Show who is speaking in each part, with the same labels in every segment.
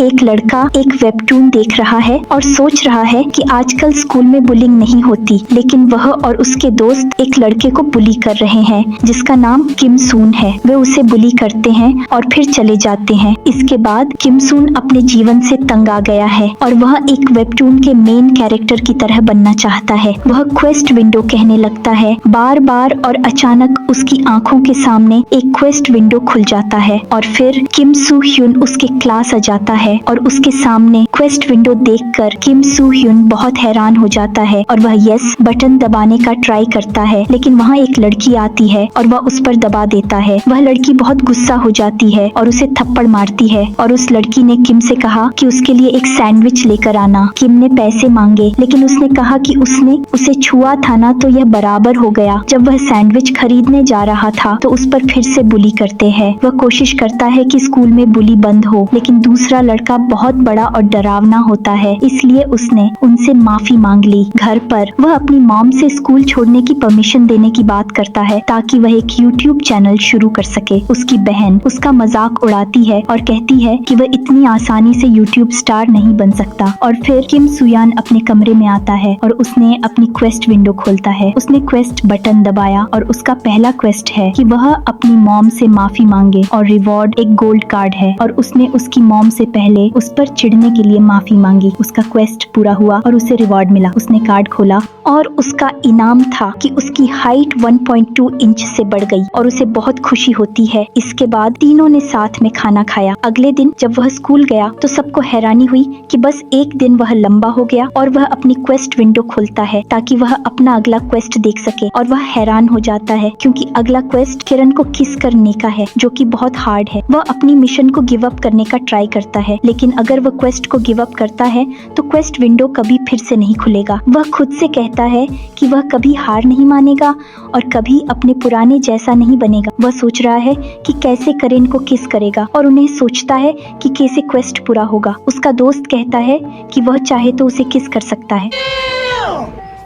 Speaker 1: एक लड़का एक वेबटून देख रहा है और सोच रहा है कि आजकल स्कूल में बुलिंग नहीं होती, लेकिन वह और उसके दोस्त एक लड़के को बुली कर रहे हैं जिसका नाम किम सून है। वे उसे बुली करते हैं और फिर चले जाते हैं। इसके बाद किम सून अपने जीवन से तंग आ गया है और वह एक वेबटून के मेन कैरेक्टर की तरह बनना चाहता है। वह क्वेस्ट विंडो कहने लगता है बार बार और अचानक उसकी आंखों के सामने एक क्वेस्ट विंडो खुल जाता है और फिर किम सू ह्यून उसके क्लास आ जाता है और उसके सामने क्वेस्ट विंडो देखकर किम सू ह्यून बहुत हैरान हो जाता है और वह यस बटन दबाने का ट्राई करता है, लेकिन वहाँ एक लड़की आती है और वह उस पर दबा देता है। वह लड़की बहुत गुस्सा हो जाती है और उसे थप्पड़ मारती है और उस लड़की ने किम से कहा कि उसके लिए एक सैंडविच लेकर आना। किम ने पैसे मांगे, लेकिन उसने कहा कि उसने उसे छुआ था ना तो यह बराबर हो गया। जब वह सैंडविच खरीदने जा रहा था तो उस पर फिर से बुली करते हैं। वह कोशिश करता है कि स्कूल में बुली बंद हो, लेकिन दूसरा लड़का बहुत बड़ा और डरावना होता है, इसलिए उसने उनसे माफी मांग ली। घर पर वह अपनी मॉम से स्कूल छोड़ने की परमिशन देने की बात करता है ताकि वह एक यूट्यूब चैनल शुरू कर सके। उसकी बहन उसका मजाक उड़ाती है और कहती है कि वह इतनी आसानी से यूट्यूब स्टार नहीं बन सकता। और फिर किम सुयान अपने कमरे में आता है और उसने अपनी क्वेस्ट विंडो खोलता है। उसने क्वेस्ट बटन दबाया और उसका पहला क्वेस्ट है कि वह अपनी मॉम से माफी मांगे और रिवॉर्ड एक गोल्ड कार्ड है और उसने उसकी मॉम से पहले उस पर चिढ़ने के लिए माफी मांगी। उसका क्वेस्ट पूरा हुआ और उसे रिवॉर्ड मिला। उसने कार्ड खोला और उसका इनाम था कि उसकी हाइट 1.2 इंच से बढ़ गई और उसे बहुत खुशी होती है। इसके बाद तीनों ने साथ में खाना खाया। अगले दिन जब वह स्कूल गया तो सबको हैरानी हुई कि बस एक दिन वह लंबा हो गया और वह अपनी क्वेस्ट विंडो खोलता है ताकि वह अपना अगला क्वेस्ट देख सके। और वह हैरान हो जाता है क्योंकि अगला क्वेस्ट किरण को किस करने का है, जो कि बहुत हार्ड है। वह अपनी मिशन को गिव अप करने का ट्राई करता है, लेकिन अगर वह क्वेस्ट को गिव अप करता है तो क्वेस्ट विंडो कभी फिर से नहीं खुलेगा। वह खुद से कहता है कि वह कभी हार नहीं मानेगा और कभी अपने पुराने जैसा नहीं बनेगा। वह सोच रहा है कि कैसे करेन को किस करेगा और उन्हें सोचता है कि कैसे क्वेस्ट पूरा होगा। उसका दोस्त कहता है कि वह चाहे तो उसे किस कर सकता है।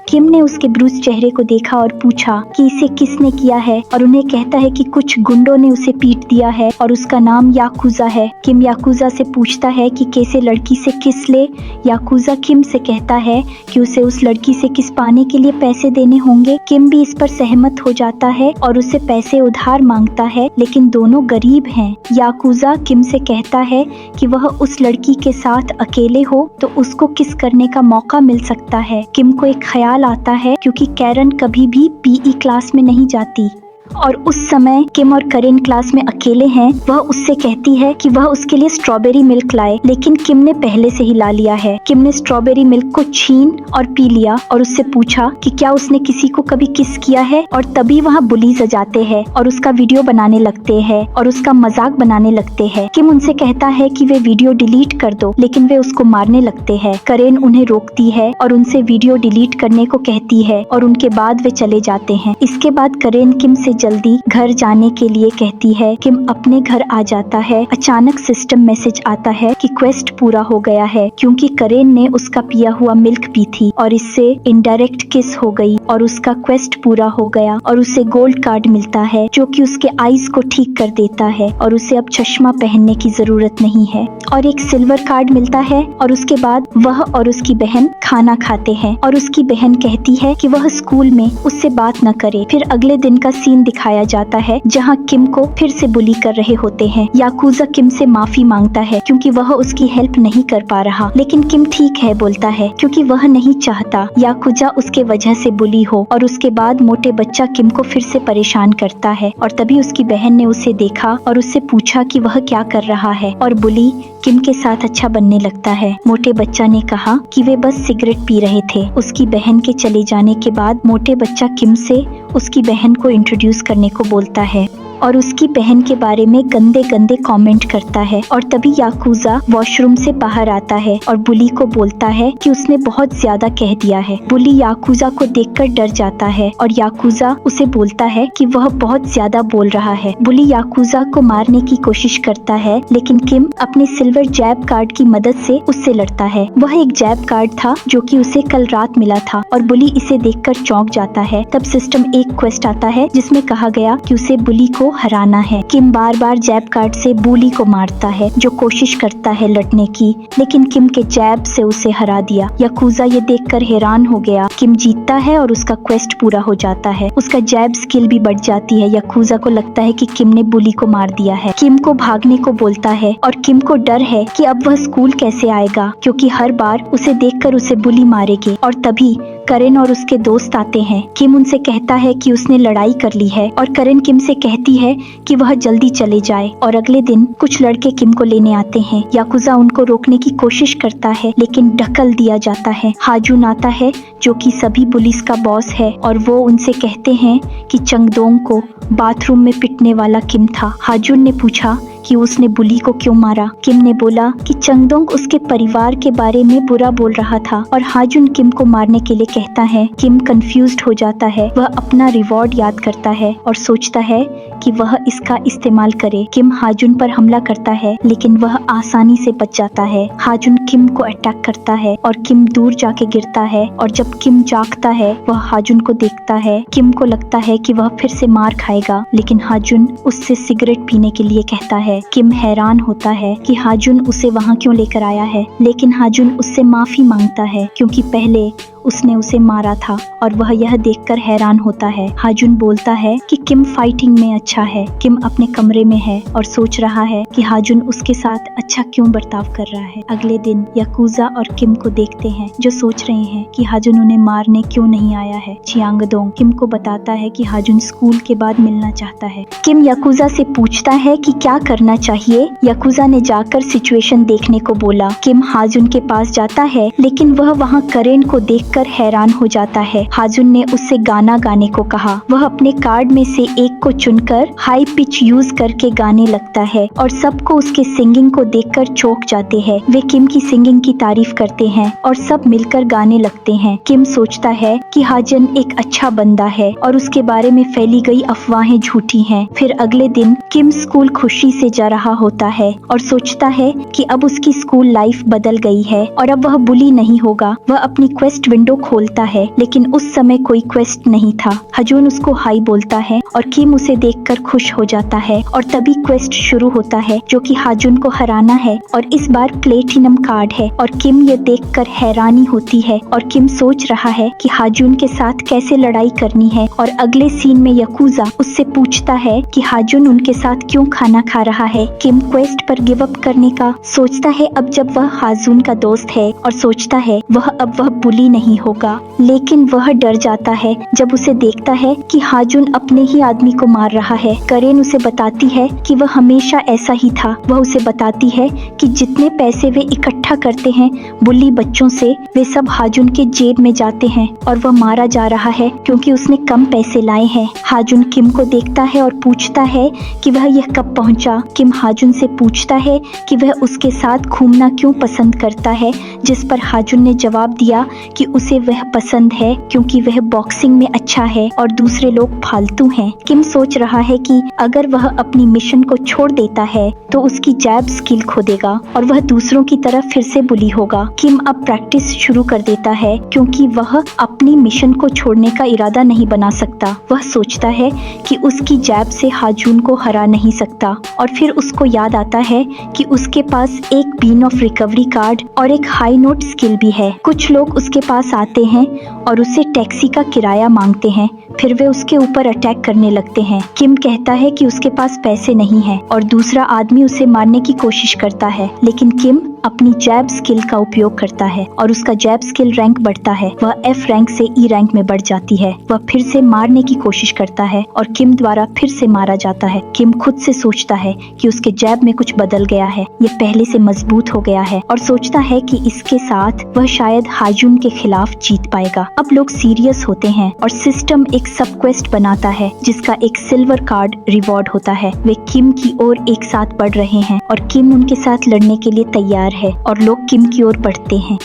Speaker 1: किम ने उसके ब्रूस चेहरे को देखा और पूछा कि इसे किसने किया है और उन्हें कहता है कि कुछ गुंडों ने उसे पीट दिया है और उसका नाम याकुजा है। किम याकुजा से पूछता है कि कैसे लड़की से किस ले। याकुजा किम से कहता है कि उसे उस लड़की से किस पाने के लिए पैसे देने होंगे। किम भी इस पर सहमत हो जाता है और उसे पैसे उधार मांगता है, लेकिन दोनों गरीब हैं। याकुजा किम से कहता है कि वह उस लड़की के साथ अकेले हो तो उसको किस करने का मौका मिल सकता है। किम को एक ख्याल आता है क्योंकि कैरन कभी भी पीई क्लास में नहीं जाती और उस समय किम और करेन क्लास में अकेले हैं। वह उससे कहती है कि वह उसके लिए स्ट्रॉबेरी मिल्क लाए, लेकिन किम ने पहले से ही ला लिया है। किम ने स्ट्रॉबेरी मिल्क को छीन और पी लिया और उससे पूछा कि क्या उसने किसी को कभी किस किया है, और तभी वहाँ बुलीज आ जाते हैं और उसका वीडियो बनाने लगते हैं और उसका मजाक बनाने लगते हैं। किम उनसे कहता है कि वे वीडियो डिलीट कर दो, लेकिन वे उसको मारने लगते हैं। करेन उन्हें रोकती है और उनसे वीडियो डिलीट करने को कहती है और उनके बाद वे चले जाते हैं। इसके बाद करेन किम से जल्दी घर जाने के लिए कहती है। किम अपने घर आ जाता है। अचानक सिस्टम मैसेज आता है कि क्वेस्ट पूरा हो गया है क्योंकि करेन ने उसका पिया हुआ मिल्क पी थी और इससे इनडायरेक्ट किस हो गई और उसका क्वेस्ट पूरा हो गया और उसे गोल्ड कार्ड मिलता है जो कि उसके आईज को ठीक कर देता है और उसे अब चश्मा पहनने की जरूरत नहीं है, और एक सिल्वर कार्ड मिलता है। और उसके बाद वह और उसकी बहन खाना खाते हैं और उसकी बहन कहती है कि वह स्कूल में उससे बात न करे। फिर अगले दिन का सीन दिखाया जाता है जहां किम को फिर से बुली कर रहे होते हैं। याकुजा किम से माफी मांगता है क्योंकि वह उसकी हेल्प नहीं कर पा रहा, लेकिन किम ठीक है बोलता है क्योंकि वह नहीं चाहता याकुजा उसके वजह से बुली हो। और उसके बाद मोटे बच्चा किम को फिर से परेशान करता है और तभी उसकी बहन ने उसे देखा और उससे पूछा कि वह क्या कर रहा है और बुली किम के साथ अच्छा बनने लगता है। मोटे बच्चा ने कहा कि वे बस सिगरेट पी रहे थे। उसकी बहन के चले जाने के बाद मोटे बच्चा किम से उसकी बहन को इंट्रोड्यूस करने को बोलता है और उसकी बहन के बारे में गंदे गंदे कमेंट करता है। और तभी याकुजा वॉशरूम से बाहर आता है और बुली को बोलता है कि उसने बहुत ज्यादा कह दिया है। बुली याकुजा को देखकर डर जाता है और याकुजा उसे बोलता है कि वह बहुत ज्यादा बोल रहा है। बुली याकुजा को मारने की कोशिश करता है, लेकिन किम अपने सिल्वर जैब कार्ड की मदद से उससे लड़ता है। वह एक जैब कार्ड था जो कि उसे कल रात मिला था और बुली इसे देखकर चौंक जाता है। तब सिस्टम एक क्वेस्ट आता है जिसमें कहा गया कि उसे बुली को को हराना है। किम बार बार जैब कार्ड से बुली को मारता है जो कोशिश करता है लड़ने की, लेकिन किम के जैब से उसे हरा दिया। याकुजा ये देखकर हैरान हो गया। किम जीतता है और उसका क्वेस्ट पूरा हो जाता है। उसका जैब स्किल भी बढ़ जाती है। याकुजा को लगता है कि किम ने बुली को मार दिया है। किम को भागने को बोलता है और किम को डर है कि अब वह स्कूल कैसे आएगा, क्योंकि हर बार उसे देखकर उसे बुली मारेगी। और तभी करेन और उसके दोस्त आते हैं। किम उनसे कहता है कि उसने लड़ाई कर ली है और करेन किम से कहती है कि वह जल्दी चले जाए। और अगले दिन कुछ लड़के किम को लेने आते हैं। याकुजा उनको रोकने की कोशिश करता है लेकिन ढकल दिया जाता है। हाजुन आता है जो कि सभी पुलिस का बॉस है और वो उनसे कहते हैं कि चंगदोंग को बाथरूम में पिटने वाला किम था। हाजुन ने पूछा कि उसने बुली को क्यों मारा। किम ने बोला कि चंगदोंग उसके परिवार के बारे में बुरा बोल रहा था और हाजुन किम को मारने के लिए कहता है। किम कंफ्यूज्ड हो जाता है। वह अपना रिवॉर्ड याद करता है और सोचता है कि वह इसका इस्तेमाल करे। किम हाजुन पर हमला करता है लेकिन वह आसानी से बच जाता है। हाजुन किम को अटैक करता है और किम दूर जाके गिरता है और जब किम जागता है वह हाजुन को देखता है। किम को लगता है कि वह फिर से मार खाएगा, लेकिन हाजुन उससे सिगरेट पीने के लिए कहता है। किम हैरान होता है कि हाजुन उसे वहाँ क्यों लेकर आया है, लेकिन हाजुन उससे माफी मांगता है क्योंकि पहले उसने उसे मारा था और वह यह देखकर हैरान होता है। हाजुन बोलता है कि किम फाइटिंग में अच्छा है। किम अपने कमरे में है और सोच रहा है कि हाजुन उसके साथ अच्छा क्यों बर्ताव कर रहा है। अगले दिन याकुजा और किम को देखते हैं जो सोच रहे हैं कि हाजुन उन्हें मारने क्यों नहीं आया है। चियांगदोंग किम को बताता है कि हाजुन स्कूल के बाद मिलना चाहता है। किम याकुजा से पूछता है कि क्या करना चाहिए। याकुजा ने जाकर सिचुएशन देखने को बोला। किम हाजुन के पास जाता है लेकिन वह वहाँ करेन को देख हैरान हो जाता है। हाजुन ने उससे गाना गाने को कहा। वह अपने कार्ड में से एक को चुनकर हाई पिच यूज करके गाने लगता है और सबको उसके सिंगिंग को देखकर चौंक जाते हैं। वे किम की सिंगिंग की तारीफ करते हैं और सब मिलकर गाने लगते हैं। किम सोचता है कि हाजुन एक अच्छा बंदा है और उसके बारे में फैली गई अफवाहें झूठी हैं। फिर अगले दिन किम स्कूल खुशी से जा रहा होता है और सोचता है कि अब उसकी स्कूल लाइफ बदल गई है और अब वह बुली नहीं होगा। वह अपनी क्वेस्ट विंडो खोलता है लेकिन उस समय कोई क्वेस्ट नहीं था। हाजुन उसको हाई बोलता है और किम उसे देखकर खुश हो जाता है और तभी क्वेस्ट शुरू होता है जो कि हाजुन को हराना है और इस बार प्लेटिनम कार्ड है। और किम ये देखकर हैरानी होती है और किम सोच रहा है कि हाजुन के साथ कैसे लड़ाई करनी है। और अगले सीन में याकुजा उससे पूछता है कि हाजुन उनके साथ क्यों खाना खा रहा है। किम क्वेस्ट पर गिव अप करने का सोचता है अब जब वह हाजुन का दोस्त है और सोचता है अब वह बुली नहीं होगा, लेकिन वह डर जाता है जब उसे देखता है कि हाजुन अपने ही आदमी को मार रहा है। करेन उसे बताती है कि वह हमेशा ऐसा ही था। वह उसे बताती है कि जितने पैसे वे इकट्ठा करते हैं बुल्ली बच्चों से, वे सब हाजुन के जेब में जाते हैं और वह मारा जा रहा है क्योंकि उसने कम पैसे लाए हैं। हाजुन किम को देखता है और पूछता है कि वह यह कब पहुंचा। किम हाजुन से पूछता है कि वह उसके साथ घूमना क्यों पसंद करता है, जिस पर हाजुन ने जवाब दिया कि उसे वह पसंद है क्योंकि वह बॉक्सिंग में अच्छा है और दूसरे लोग फालतू हैं। किम सोच रहा है कि अगर वह अपनी मिशन को छोड़ देता है तो उसकी जैब स्किल खो देगा और वह दूसरों की तरह फिर से बुली होगा। किम अब प्रैक्टिस शुरू कर देता है क्योंकि वह अपनी मिशन को छोड़ने का इरादा नहीं बना सकता। वह सोचता है कि उसकी जैब से हाजुन को हरा नहीं सकता और फिर उसको याद आता है कि उसके पास एक बीन ऑफ रिकवरी कार्ड और एक हाई नोट स्किल भी है। कुछ लोग उसके पास आते हैं और उससे टैक्सी का किराया मांगते हैं, फिर वे उसके ऊपर अटैक करने लगते हैं। किम कहता है कि उसके पास पैसे नहीं है और दूसरा आदमी उसे मारने की कोशिश करता है, लेकिन किम अपनी जैब स्किल का उपयोग करता है और उसका जैब स्किल रैंक बढ़ता है। वह एफ रैंक से ई रैंक में बढ़ जाती है। वह फिर से मारने की कोशिश करता है और किम द्वारा फिर से मारा जाता है। किम खुद से सोचता है कि उसके जैब में कुछ बदल गया है, ये पहले से मजबूत हो गया है और सोचता है कि इसके साथ वह शायद हाजुन के खिलाफ जीत पाएगा। अब लोग सीरियस होते हैं और सिस्टम एक सब क्वेस्ट बनाता है जिसका एक सिल्वर कार्ड रिवॉर्ड होता है। वे किम की ओर एक साथ बढ़ रहे हैं और किम उनके साथ लड़ने के लिए तैयार है और लोग किम की ओर बढ़ते हैं।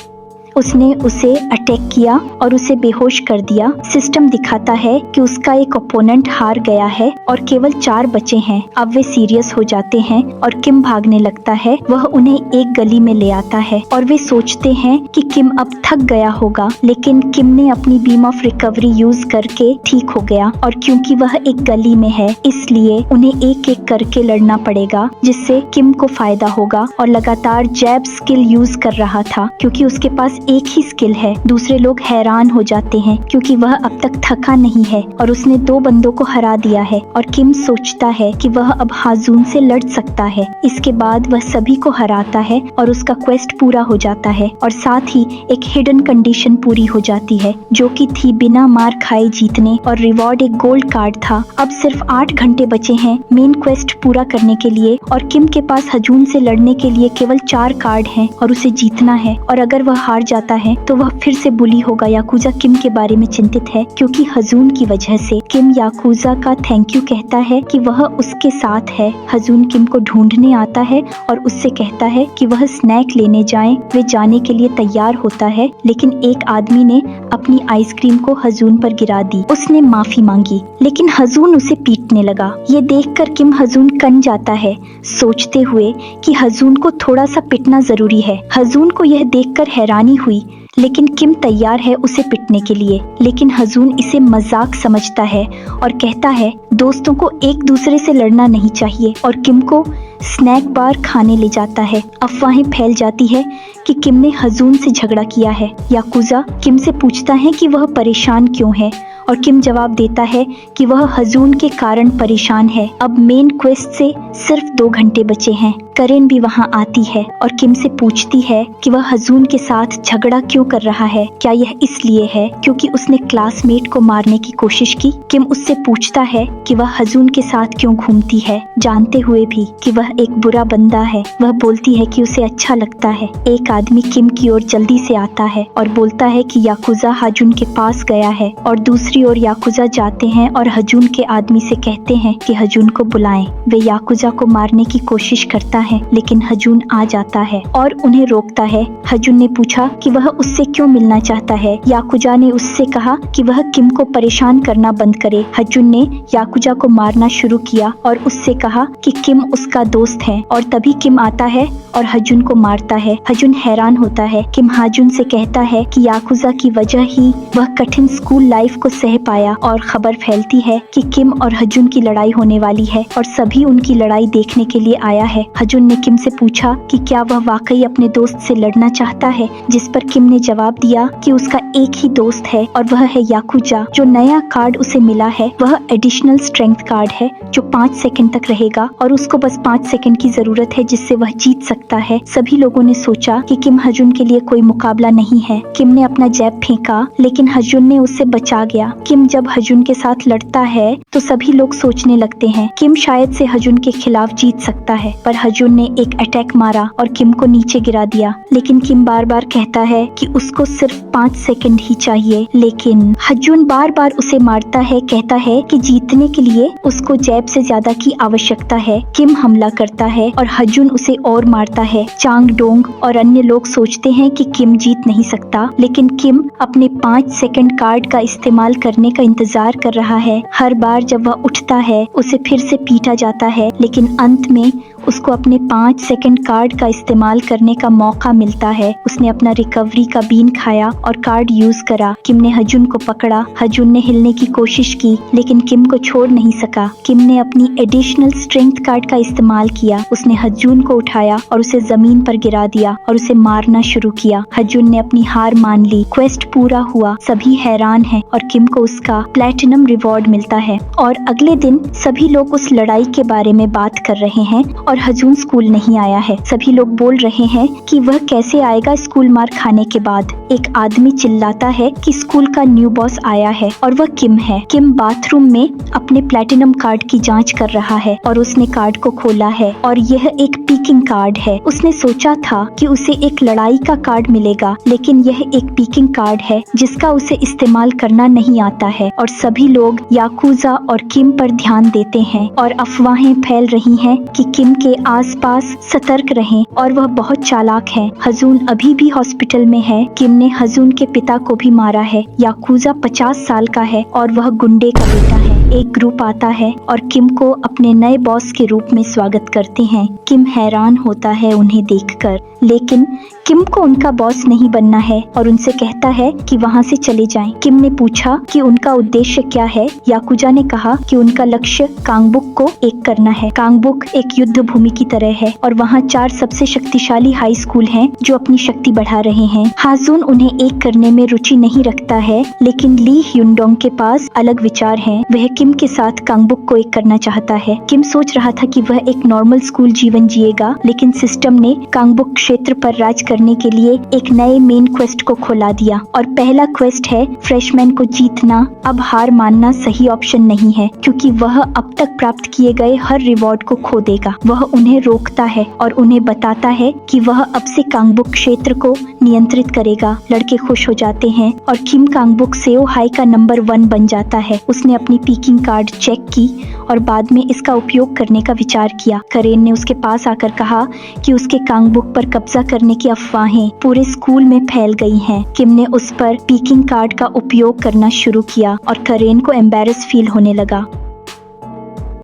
Speaker 1: उसने उसे अटैक किया और उसे बेहोश कर दिया। सिस्टम दिखाता है कि उसका एक ओपोनेंट हार गया है और केवल 4 बचे हैं। अब वे सीरियस हो जाते हैं और किम भागने लगता है। वह उन्हें एक गली में ले आता है और वे सोचते हैं कि किम अब थक गया होगा, लेकिन किम ने अपनी बीम ऑफ रिकवरी यूज करके ठीक हो गया और क्योंकि वह एक गली में है इसलिए उन्हें एक एक करके लड़ना पड़ेगा, जिससे किम को फायदा होगा। और लगातार जैब स्किल यूज कर रहा था क्योंकि उसके पास एक ही स्किल है। दूसरे लोग हैरान हो जाते हैं क्योंकि वह अब तक थका नहीं है और उसने 2 बंदों को हरा दिया है और किम सोचता है कि वह अब हाजून से लड़ सकता है। इसके बाद वह सभी को हराता है और उसका क्वेस्ट पूरा हो जाता है और साथ ही एक हिडन कंडीशन पूरी हो जाती है जो कि थी बिना मार खाए जीतने, और रिवॉर्ड एक गोल्ड कार्ड था। अब सिर्फ 8 घंटे बचे हैं मेन क्वेस्ट पूरा करने के लिए और किम के पास हजून से लड़ने के लिए केवल 4 कार्ड हैं और उसे जीतना है। और अगर वह हार जाता है तो वह फिर से बुली होगा। याकुजा किम के बारे में चिंतित है क्योंकि हजून की वजह से। किम याकुजा का थैंक यू कहता है कि वह उसके साथ है। हजून किम को ढूंढने आता है और उससे कहता है कि वह स्नैक लेने जाएं। वे जाने के लिए तैयार होता है लेकिन एक आदमी ने अपनी आइसक्रीम को हजून पर गिरा दी। उसने माफी मांगी लेकिन हजून उसे पीटने लगा। ये देखकर किम हजून कन जाता है, सोचते हुए कि हजून को थोड़ा सा पिटना जरूरी है। हजून को यह देखकर हैरानी हुई लेकिन किम तैयार है उसे पिटने के लिए। लेकिन हजून इसे मजाक समझता है और कहता है दोस्तों को एक दूसरे से लड़ना नहीं चाहिए, और किम को स्नैक बार खाने ले जाता है। अफवाहें फैल जाती है कि किम ने हजून से झगड़ा किया है। याकुजा किम से पूछता है कि वह परेशान क्यों है और किम जवाब देता है कि वह हजून के कारण परेशान है। अब मेन क्वेस्ट से सिर्फ 2 घंटे बचे हैं। करेन भी वहां आती है और किम से पूछती है कि वह हजून के साथ झगड़ा क्यों कर रहा है। क्या यह इसलिए है क्योंकि उसने क्लासमेट को मारने की कोशिश की? किम उससे पूछता है कि वह हजून के साथ क्यों घूमती है, जानते हुए भी कि वह एक बुरा बंदा है। वह बोलती है कि उसे अच्छा लगता है। एक आदमी किम की ओर जल्दी से आता है और बोलता है कि याकुजा हजून के पास गया है, और दूसरी ओर याकुजा जाते हैं और हजून के आदमी से कहते हैं कि हजून को बुलाएं। वे याकुजा को मारने की कोशिश करता है लेकिन हजून आ जाता है और उन्हें रोकता है। हजून ने पूछा कि वह उससे क्यों मिलना चाहता है। याकुजा ने उससे कहा कि वह किम को परेशान करना बंद करे। हजून ने याकुजा को मारना शुरू किया और उससे कहा कि किम उसका दोस्त है, और तभी किम आता है और हजून को मारता है। हजून हैरान होता है। किम हजून से कहता है कि याकुजा की वजह ही वह कठिन स्कूल लाइफ को सह पाया, और खबर फैलती है कि किम और हजून की लड़ाई होने वाली है और सभी उनकी लड़ाई देखने के लिए आया है। हजून ने किम से पूछा कि क्या वह वाकई अपने दोस्त से लड़ना चाहता है, जिस पर किम ने जवाब दिया कि उसका एक ही दोस्त है और वह है याकुजा। जो नया कार्ड उसे मिला है वह एडिशनल स्ट्रेंथ कार्ड है जो 5 सेकंड तक रहेगा और उसको बस 5 सेकंड की जरूरत है जिससे वह जीत सकता है। सभी लोगों ने सोचा कि किम हजून के लिए कोई मुकाबला नहीं है। किम ने अपना जैब फेंका लेकिन हजून ने उससे बचा गया। किम जब हजून के साथ लड़ता है तो सभी लोग सोचने लगते हैं किम शायद से हजून के खिलाफ जीत सकता है, पर हजून ने एक अटैक मारा और किम को नीचे गिरा दिया। लेकिन किम बार बार कहता है कि उसको सिर्फ 5 सेकंड ही चाहिए, लेकिन हजून बार बार उसे मारता है। कहता है कि जीतने के लिए उसको जैब से ज्यादा की आवश्यकता है। किम हमला करता है और हजून उसे और मारता है। चांग डोंग और अन्य लोग सोचते हैं कि किम जीत नहीं सकता, लेकिन किम अपने 5 सेकंड कार्ड का इस्तेमाल करने का इंतजार कर रहा है। हर बार जब वह उठता है उसे फिर से पीटा जाता है, लेकिन अंत में उसको अपने 5 सेकंड कार्ड का इस्तेमाल करने का मौका मिलता है। उसने अपना रिकवरी का बीन खाया और कार्ड यूज करा। किम ने हजून को पकड़ा। हजून ने हिलने की कोशिश की लेकिन किम को छोड़ नहीं सका। किम ने अपनी एडिशनल स्ट्रेंथ कार्ड का इस्तेमाल किया। उसने हजून को उठाया और उसे जमीन पर गिरा दिया और उसे मारना शुरू किया। हजून ने अपनी हार मान ली। क्वेस्ट पूरा हुआ। सभी हैरान हैं और किम को उसका प्लैटिनम रिवॉर्ड मिलता है। और अगले दिन सभी लोग उस लड़ाई के बारे में बात कर रहे हैं और हजून स्कूल नहीं आया है। सभी लोग बोल रहे हैं कि वह कैसे आएगा स्कूल मार खाने के बाद। एक आदमी चिल्लाता है कि स्कूल का न्यू बॉस आया है और वह किम है। किम बाथरूम में अपने प्लैटिनम कार्ड की जांच कर रहा है और उसने कार्ड को खोला है और यह एक पीकिंग कार्ड है। उसने सोचा था कि उसे एक लड़ाई का कार्ड मिलेगा, लेकिन यह एक पीकिंग कार्ड है जिसका उसे इस्तेमाल करना नहीं आता है। और सभी लोग याकुजा और किम पर ध्यान देते हैं और अफवाहें फैल रही हैं कि किम के आसपास सतर्क रहें और वह बहुत चालाक है। हजून अभी भी हॉस्पिटल में है। किम उसने हजून के पिता को भी मारा है। याकूजा 50 साल का है और वह गुंडे का बेटा है। एक ग्रुप आता है और किम को अपने नए बॉस के रूप में स्वागत करते हैं। किम हैरान होता है उन्हें देखकर, लेकिन किम को उनका बॉस नहीं बनना है और उनसे कहता है कि वहाँ से चले जाएं। किम ने पूछा कि उनका उद्देश्य क्या है। याकुजा ने कहा कि उनका लक्ष्य कांगबुक को एक करना है। कांगबुक एक युद्ध भूमि की तरह है और वहाँ 4 सबसे शक्तिशाली हाई स्कूल हैं जो अपनी शक्ति बढ़ा रहे हैं। हाजुन उन्हें एक करने में रुचि नहीं रखता है, लेकिन ली ह्युनडोंग के पास अलग विचार हैं। वह किम के साथ कांगबुक को एक करना चाहता है। किम सोच रहा था कि वह एक नॉर्मल स्कूल जीवन जिएगा, लेकिन सिस्टम ने कांगबुक क्षेत्र पर राज करने के लिए एक नए मेन क्वेस्ट को खोला दिया और पहला क्वेस्ट है फ्रेशमैन को जीतना। अब हार मानना सही ऑप्शन नहीं है, क्योंकि वह अब तक प्राप्त किए गए हर रिवॉर्ड को खो देगा। वह उन्हें रोकता है और उन्हें बताता है कि वह अब से कांगबुक क्षेत्र को नियंत्रित करेगा। लड़के खुश हो जाते हैं और किम कांगबुक सेओ हाई का नंबर 1 बन जाता है। उसने अपनी पीकिंग कार्ड चेक की और बाद में इसका उपयोग करने का विचार किया। करेन ने उसके पास आकर कहा कि उसके कांगबुक पर कब्जा करने की अफवाहें पूरे स्कूल में फैल गई हैं। किम ने उस पर पीकिंग कार्ड का उपयोग करना शुरू किया और करेन को एम्बैरस फील होने लगा।